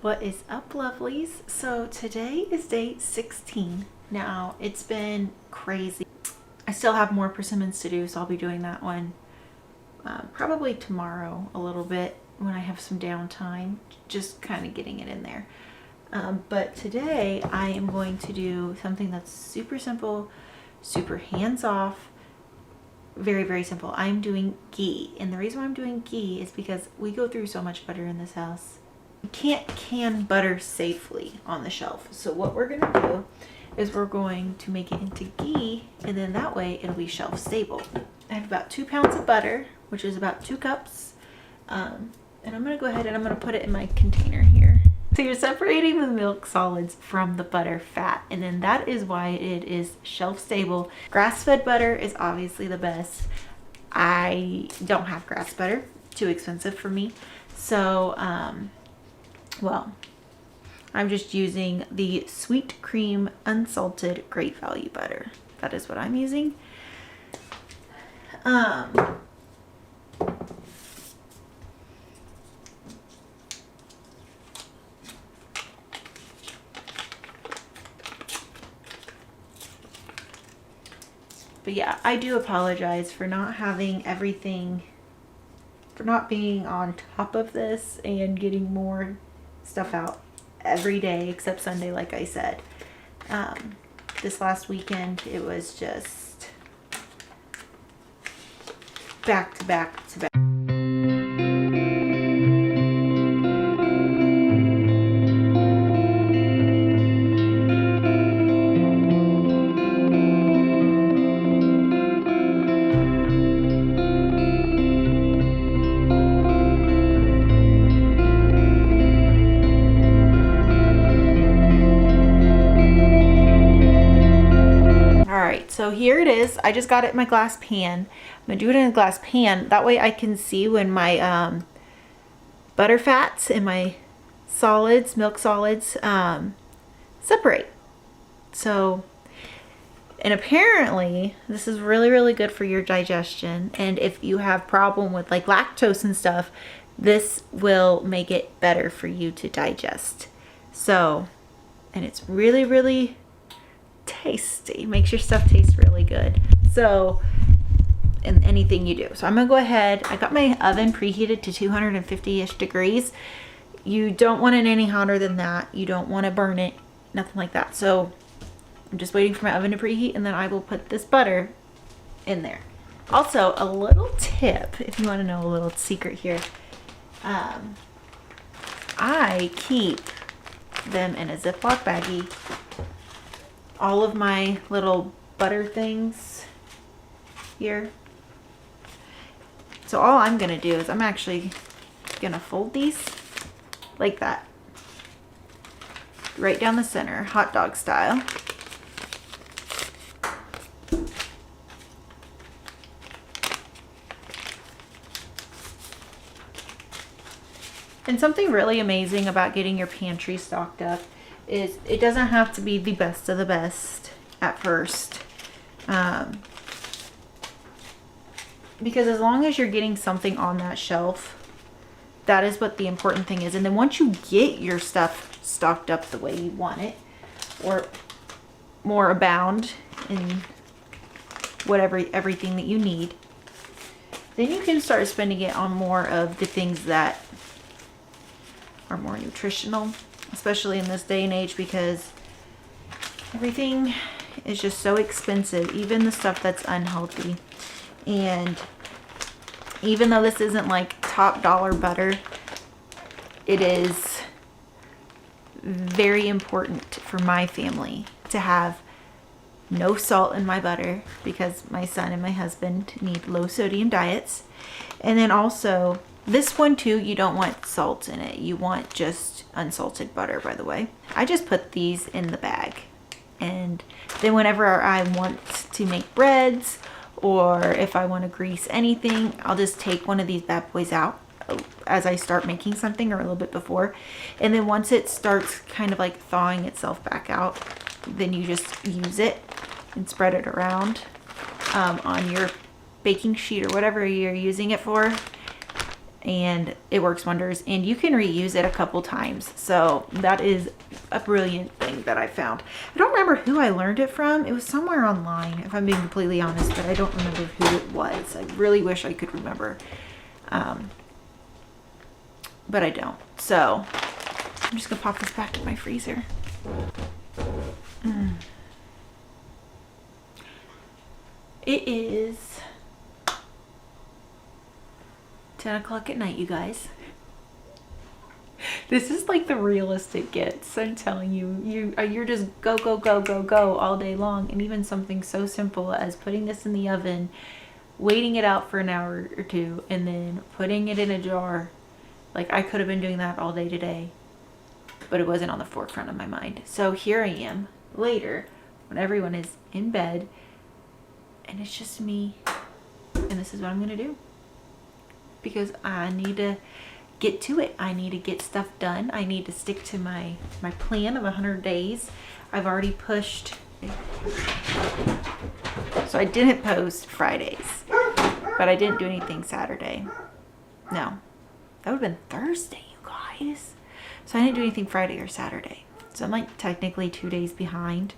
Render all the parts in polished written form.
What is up, lovelies? So today is day 16. Now it's been crazy. I still have more persimmons to do, so I'll be doing that one probably tomorrow a little bit when I have some downtime, just kind of getting it in there. But today I am going to do something that's super simple, super hands-off, very, very simple. I'm doing ghee, and the reason why I'm doing ghee is because we go through so much butter in this house. You can't can butter safely on the shelf. So what we're gonna do is we're going to make it into ghee, and then that way it'll be shelf stable. I have about 2 pounds of butter, which is about 2 cups. And I'm gonna go ahead and I'm gonna put it in my container here. So you're separating the milk solids from the butter fat, and then that is why it is shelf stable. Grass-fed butter is obviously the best. I don't have grass butter, too expensive for me. So, well, I'm just using the Sweet Cream Unsalted Great Value Butter. That is what I'm using. But yeah, I do apologize for not having everything, for not being on top of this and getting more stuff out every day except Sunday, like I said. This last weekend, it was just back to back to back. So here it is. I just got it in my glass pan. I'm gonna do it in a glass pan. That way I can see when my butter fats and my solids, milk solids, separate. So, and apparently this is really, really good for your digestion. And if you have problem with like lactose and stuff, this will make it better for you to digest. So, and it's really, really tasty. Makes your stuff taste really good. So, in anything you do. So I'm gonna go ahead. I got my oven preheated to 250-ish degrees. You don't want it any hotter than that. You don't want to burn it, nothing like that. So I'm just waiting for my oven to preheat, and then I will put this butter in there. Also, a little tip, if you want to know a little secret here. I keep them in a Ziploc baggie. All of my little butter things here. So all I'm gonna do is I'm actually gonna fold these like that, right down the center, hot dog style. And something really amazing about getting your pantry stocked up is it doesn't have to be the best of the best at first. Because as long as you're getting something on that shelf, that is what the important thing is. And then once you get your stuff stocked up the way you want it, or more abound in everything that you need, then you can start spending it on more of the things that are more nutritional, especially in this day and age, because everything is just so expensive, even the stuff that's unhealthy. And even though this isn't like top dollar butter, it is very important for my family to have no salt in my butter, because my son and my husband need low sodium diets. And then also this one too, you don't want salt in it. You want just unsalted butter, by the way. I just put these in the bag. And then whenever I want to make breads, or if I want to grease anything, I'll just take one of these bad boys out as I start making something, or a little bit before. And then once it starts kind of like thawing itself back out, then you just use it and spread it around on your baking sheet or whatever you're using it for. and it works wonders, and you can reuse it a couple times. So that is a brilliant thing that I found. I don't remember who I learned it from. It was somewhere online, if I'm being completely honest, but I don't remember who it was. I really wish I could remember, but I don't. So I'm just gonna pop this back in my freezer. It is 10 o'clock at night, you guys. This is like the realest it gets. I'm telling you, you're just go, go, go, go, go all day long. And even something so simple as putting this in the oven, waiting it out for an hour or two, and then putting it in a jar. Like, I could have been doing that all day today, but it wasn't on the forefront of my mind. So here I am later when everyone is in bed and it's just me, and this is what I'm gonna do, because I need to get to it. I need to get stuff done. I need to stick to my plan of 100 days. I've already pushed, so I didn't post Fridays, but I didn't do anything Saturday. No, that would have been Thursday, you guys. So I didn't do anything Friday or Saturday. So I'm like technically 2 days behind,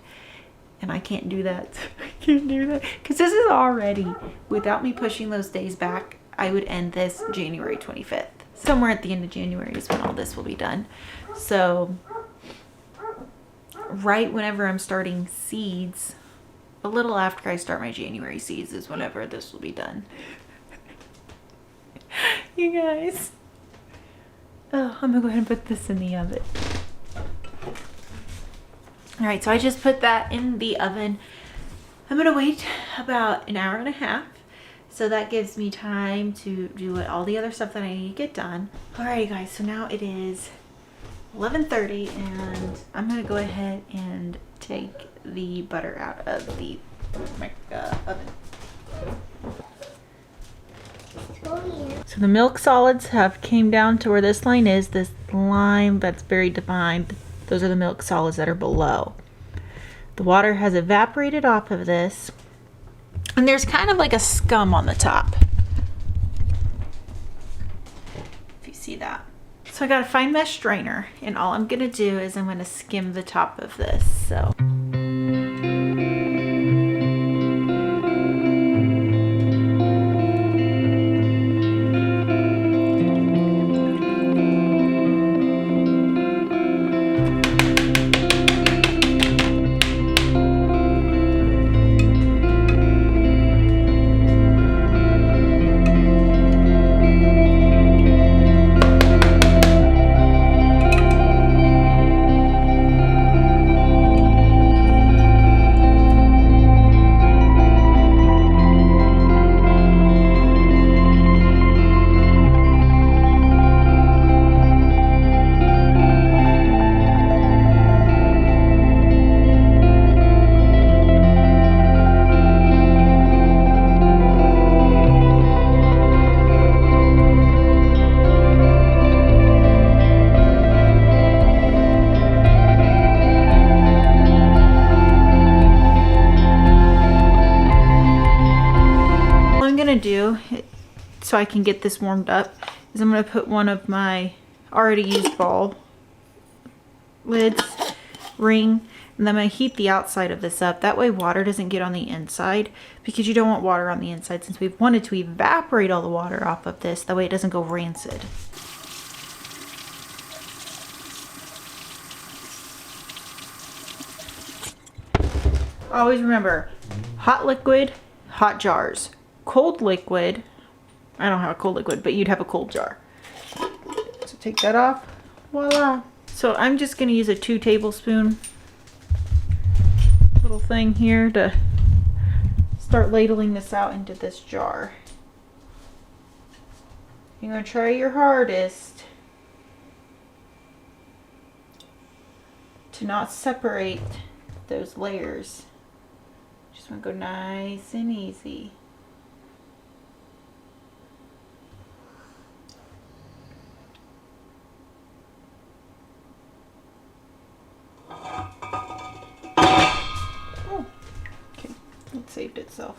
and I can't do that. I can't do that because this is already, without me pushing those days back, I would end this January 25th. Somewhere at the end of January is when all this will be done. So right whenever I'm starting seeds, a little after I start my January seeds is whenever this will be done. You guys. Oh, I'm gonna go ahead and put this in the oven. All right, so I just put that in the oven. I'm gonna wait about an hour and a half. So that gives me time to do all the other stuff that I need to get done. All right, guys, so now it is 11:30, and I'm gonna go ahead and take the butter out of the oven. So the milk solids have came down to where this line is, this line that's very defined. Those are the milk solids that are below. The water has evaporated off of this, and there's kind of like a scum on the top, if you see that. So I got a fine mesh strainer, and all I'm gonna do is I'm gonna skim the top of this. So do so I can get this warmed up is I'm going to put one of my already used ball lids ring, and then I'm going to heat the outside of this up. That way water doesn't get on the inside, because you don't want water on the inside, since we've wanted to evaporate all the water off of this. That way it doesn't go rancid. Always remember, hot liquid, hot jars. Cold liquid, I don't have a cold liquid, but you'd have a cold jar. So take that off, voila. So I'm just gonna use a 2 tablespoon little thing here to start ladling this out into this jar. You're gonna try your hardest to not separate those layers. Just wanna go nice and easy. It saved itself.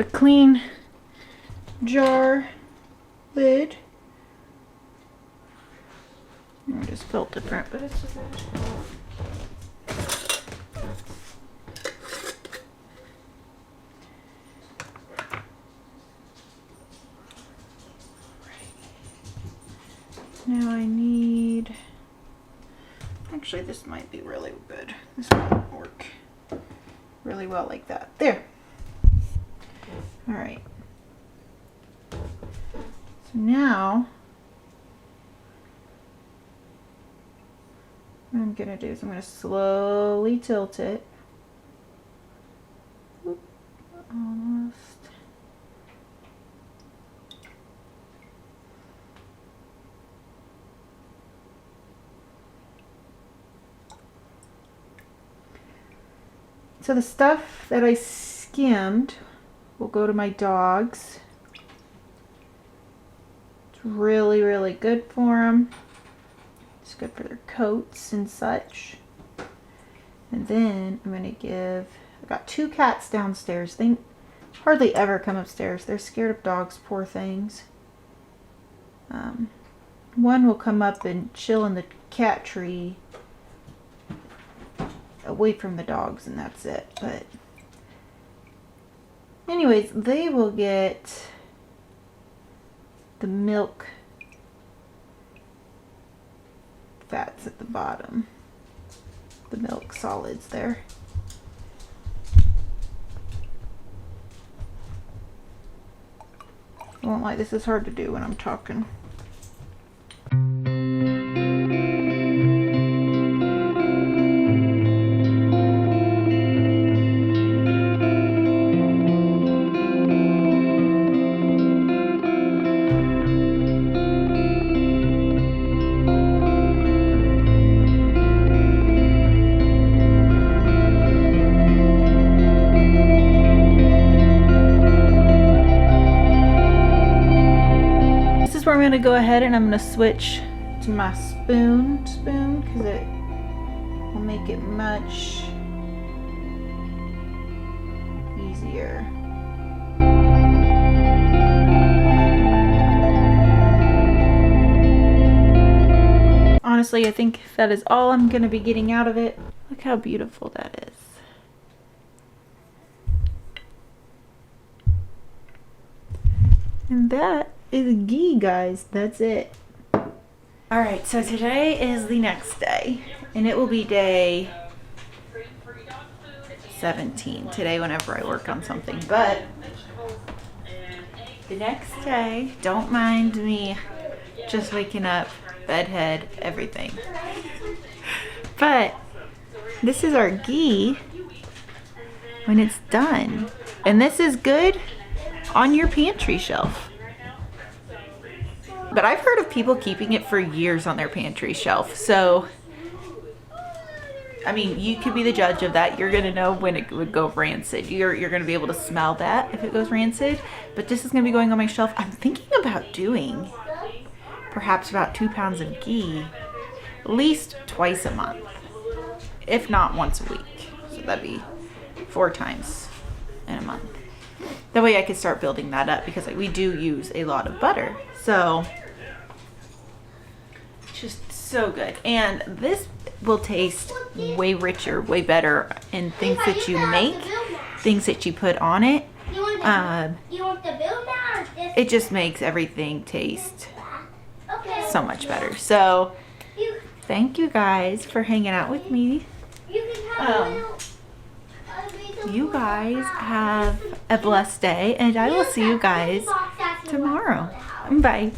a clean jar lid. I just felt different, but it's okay. Now I need, actually this might be really good. This might work really well like that. There. All right. So now what I'm gonna do is I'm gonna slowly tilt it. Oop, almost. So the stuff that I skimmed will go to my dogs. It's really, really good for them. It's good for their coats and such. And then I'm going to give, I've got 2 cats downstairs. They hardly ever come upstairs. They're scared of dogs, poor things. One will come up and chill in the cat tree away from the dogs, and that's it. But anyways, they will get the milk fats at the bottom, the milk solids there. I won't lie, this is hard to do when I'm talking. Where I'm going to go ahead and I'm going to switch to my spoon because it will make it much easier. Honestly, I think that is all I'm going to be getting out of it. Look how beautiful that is. And that is ghee, guys. That's it. Alright, so today is the next day, and it will be day 17 today whenever I work on something. But the next day, don't mind me just waking up, bedhead, everything. But this is our ghee when it's done. And this is good on your pantry shelf. But I've heard of people keeping it for years on their pantry shelf. So, I mean, you could be the judge of that. You're going to know when it would go rancid. You're going to be able to smell that if it goes rancid. But this is going to be going on my shelf. I'm thinking about doing perhaps about 2 pounds of ghee at least twice a month, if not once a week. So that'd be 4 times in a month. That way I could start building that up because we do use a lot of butter. So just so good. And this will taste way richer, way better in things that you make, things that you put on it. It just makes everything taste so much better. So thank you guys for hanging out with me. You guys have a blessed day, and I will see you guys tomorrow. Bye.